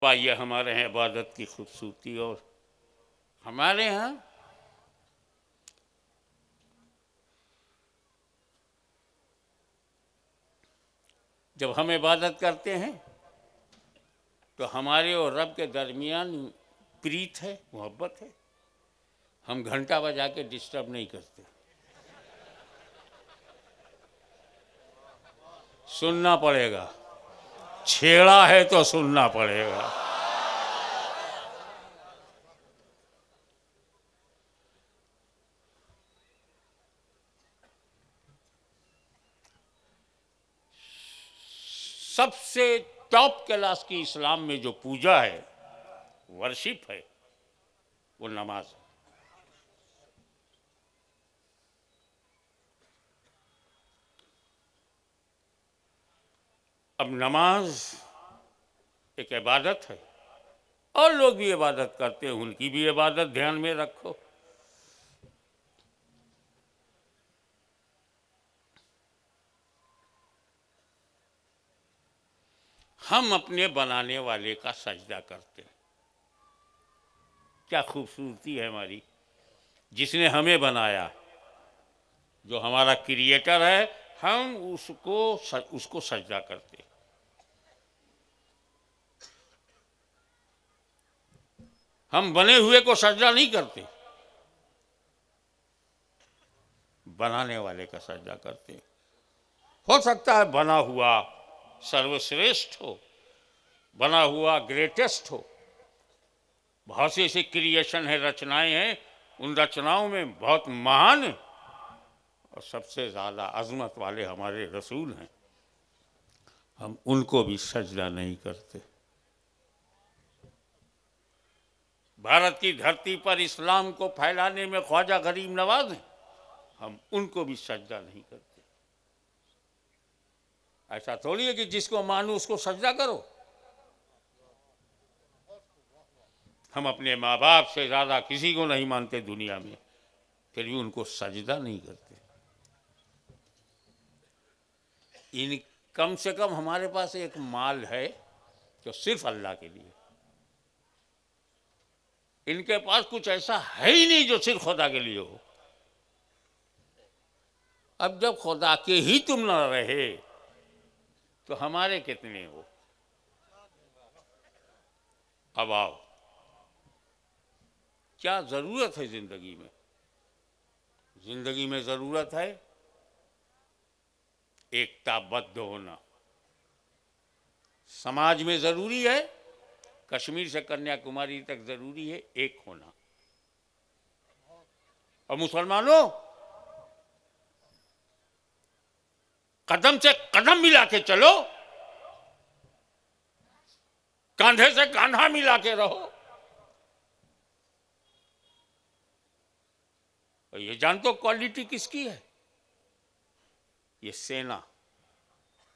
ये हमारे यहाँ इबादत की खूबसूरती। और हमारे यहाँ जब हम इबादत करते हैं तो हमारे और रब के दरमियान प्रीत है, मोहब्बत है। हम घंटा बजा के डिस्टर्ब नहीं करते। सुनना पड़ेगा, छेड़ा है तो सुनना पड़ेगा। सबसे टॉप क्लास की इस्लाम में जो पूजा है, वर्शिप है, वो नमाज है। अब नमाज एक इबादत है और लोग भी इबादत करते हैं, उनकी भी इबादत ध्यान में रखो। हम अपने बनाने वाले का सजदा करते हैं। क्या खूबसूरती है हमारी, जिसने हमें बनाया, जो हमारा क्रिएटर है, हम उसको सजदा करते हैं। हम बने हुए को सजदा नहीं करते, बनाने वाले का सजदा करते हैं। हो सकता है बना हुआ सर्वश्रेष्ठ हो, बना हुआ ग्रेटेस्ट हो। बहुत सी ऐसी क्रिएशन है, रचनाएं हैं, उन रचनाओं में बहुत महान और सबसे ज़्यादा अजमत वाले हमारे रसूल हैं। हम उनको भी सजदा नहीं करते। भारत की धरती पर इस्लाम को फैलाने में ख्वाजा गरीब नवाज हैं, हम उनको भी सजदा नहीं करते। ऐसा थोड़ी है कि जिसको मानो उसको सजदा करो। हम अपने माँ बाप से ज़्यादा किसी को नहीं मानते दुनिया में, फिर भी उनको सजदा नहीं करते। इन कम से कम हमारे पास एक माल है जो सिर्फ अल्लाह के लिए। इनके पास कुछ ऐसा है ही नहीं जो सिर्फ खुदा के लिए हो। अब जब खुदा के ही तुम न रहे तो हमारे कितने हो। अब आओ, क्या जरूरत है जिंदगी में? जिंदगी में जरूरत है एकताबद्ध होना। समाज में जरूरी है, कश्मीर से कन्याकुमारी तक जरूरी है एक होना। और मुसलमानों, कदम से कदम मिला के चलो, कांधे से कांधा मिला के रहो। और ये जानते हो क्वालिटी किसकी है? ये सेना,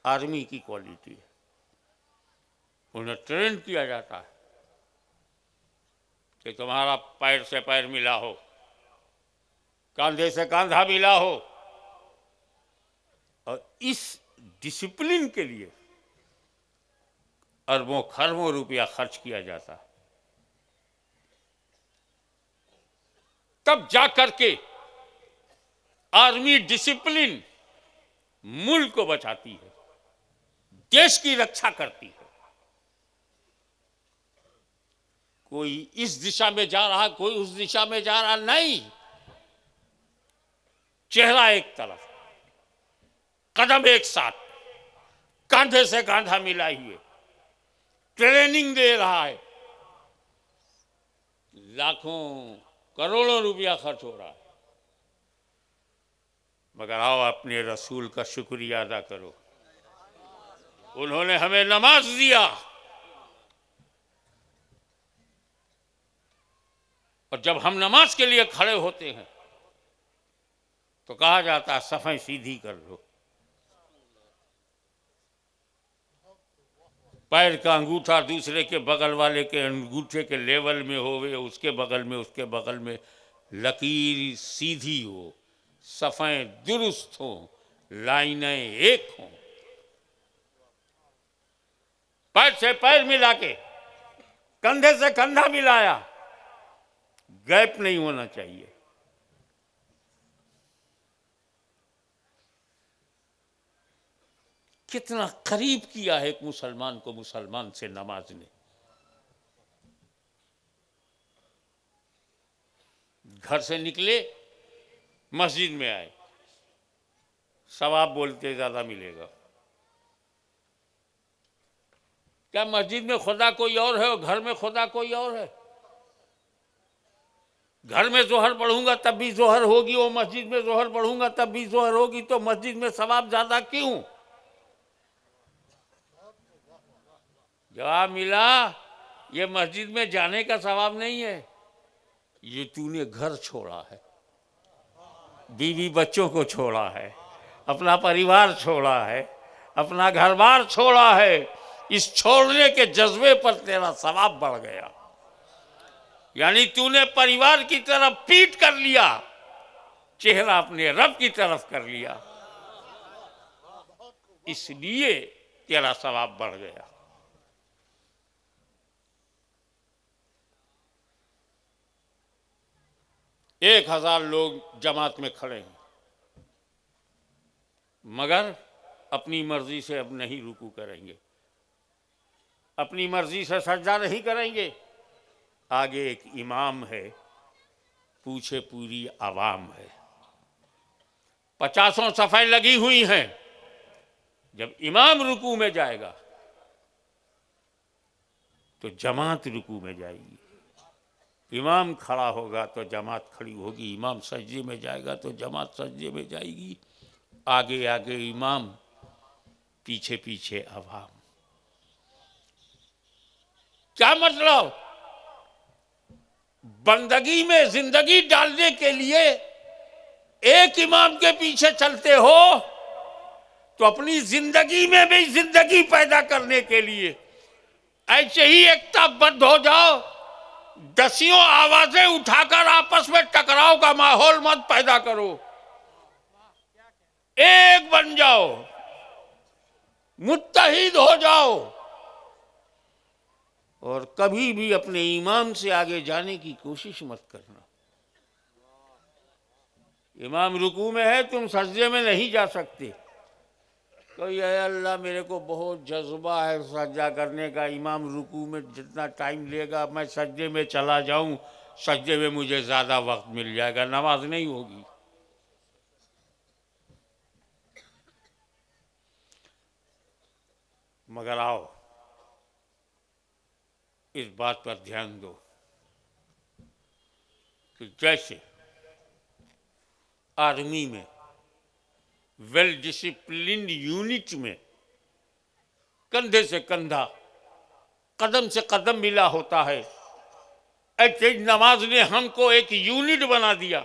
आर्मी की क्वालिटी है। उन्हें ट्रेन किया जाता है कि तुम्हारा पैर से पैर मिला हो, कांधे से कांधा मिला हो। और इस डिसिप्लिन के लिए अरबों खरबों रुपया खर्च किया जाता है। तब जाकर के आर्मी डिसिप्लिन मुल्क को बचाती है, देश की रक्षा करती है। कोई इस दिशा में जा रहा, कोई उस दिशा में जा रहा नहीं, चेहरा एक तरफ, कदम एक साथ, कांधे से कांधा मिलाए हुए ट्रेनिंग दे रहा है। लाखों करोड़ों रुपया खर्च हो रहा है, मगर आओ अपने रसूल का शुक्रिया अदा करो। उन्होंने हमें नमाज दिया, और जब हम नमाज के लिए खड़े होते हैं तो कहा जाता है सफ़ें सीधी कर लो। पैर का अंगूठा दूसरे के बगल वाले के अंगूठे के लेवल में होवे, उसके बगल में लकीर सीधी हो, सफ़ें दुरुस्त हो, लाइनें एक हों। पैर से पैर मिला के कंधे से कंधा मिलाया, गैप नहीं होना चाहिए। कितना करीब किया है एक मुसलमान को मुसलमान से नमाज ने। घर से निकले, मस्जिद में आए, सवाब बोलते ज्यादा मिलेगा। क्या मस्जिद में खुदा कोई और है और घर में खुदा कोई और है? घर में जोहर पढ़ूंगा तब भी जोहर होगी, और मस्जिद में जोहर पढ़ूंगा तब भी जोहर होगी, तो मस्जिद में सवाब ज्यादा क्यों? जवाब मिला, ये मस्जिद में जाने का सवाब नहीं है, ये तूने घर छोड़ा है, बीवी बच्चों को छोड़ा है, अपना परिवार छोड़ा है, अपना घर बार छोड़ा है। इस छोड़ने के जज्बे पर तेरा सवाब बढ़ गया। यानी तूने परिवार की तरफ पीट कर लिया, चेहरा अपने रब की तरफ कर लिया, इसलिए तेरा सवाब बढ़ गया। एक 1000 लोग जमात में खड़े हैं, मगर अपनी मर्जी से अब नहीं रुकू करेंगे, अपनी मर्जी से सजदा नहीं करेंगे। आगे एक इमाम है, पूछे पूरी आवाम है, 50 सफ़ें लगी हुई हैं। जब इमाम रुकू में जाएगा तो जमात रुकू में जाएगी, इमाम खड़ा होगा तो जमात खड़ी होगी, इमाम सजदे में जाएगा तो जमात सजदे में जाएगी। आगे आगे इमाम, पीछे पीछे अवाम। क्या मतलब? बंदगी में जिंदगी डालने के लिए एक इमाम के पीछे चलते हो, तो अपनी जिंदगी में भी जिंदगी पैदा करने के लिए ऐसे ही एकताबद्ध हो जाओ, दसियों आवाजें उठाकर आपस में टकराव का माहौल मत पैदा करो, एक बन जाओ, मुत्तहिद हो जाओ, और कभी भी अपने इमाम से आगे जाने की कोशिश मत करना। इमाम रुकू में है, तुम सजदे में नहीं जा सकते। तो ये अल्लाह मेरे को बहुत जज्बा है सजदा करने का, इमाम रुकू में जितना टाइम लेगा मैं सजदे में चला जाऊं, सजदे में मुझे ज़्यादा वक्त मिल जाएगा, नमाज नहीं होगी। मगर आओ इस बात पर ध्यान दो कि जैसे आर्मी में वेल डिसिप्लिन्ड यूनिट में कंधे से कंधा, कदम से कदम मिला होता है, ऐसे नमाज ने हमको एक यूनिट बना दिया।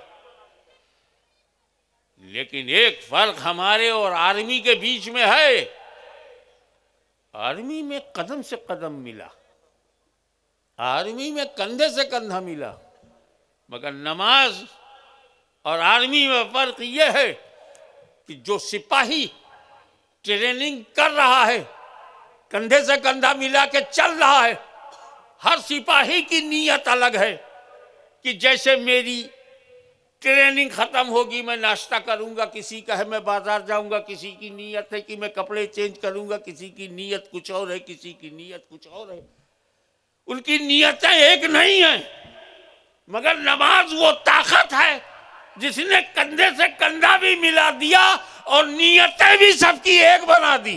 लेकिन एक फर्क हमारे और आर्मी के बीच में है, आर्मी में कदम से कदम मिला, आर्मी में कंधे से कंधा मिला, मगर नमाज और आर्मी में फर्क यह है कि जो सिपाही ट्रेनिंग कर रहा है, कंधे से कंधा मिला के चल रहा है, हर सिपाही की नीयत अलग है कि जैसे मेरी ट्रेनिंग खत्म होगी मैं नाश्ता करूंगा, किसी का है मैं बाजार जाऊंगा, किसी की नीयत है कि मैं कपड़े चेंज करूंगा, किसी की नीयत कुछ और है, किसी की नीयत कुछ और है। उनकी नीयतें एक नहीं है, मगर नमाज वो ताकत है जिसने कंधे से कंधा भी मिला दिया और नीयतें भी सबकी एक बना दी।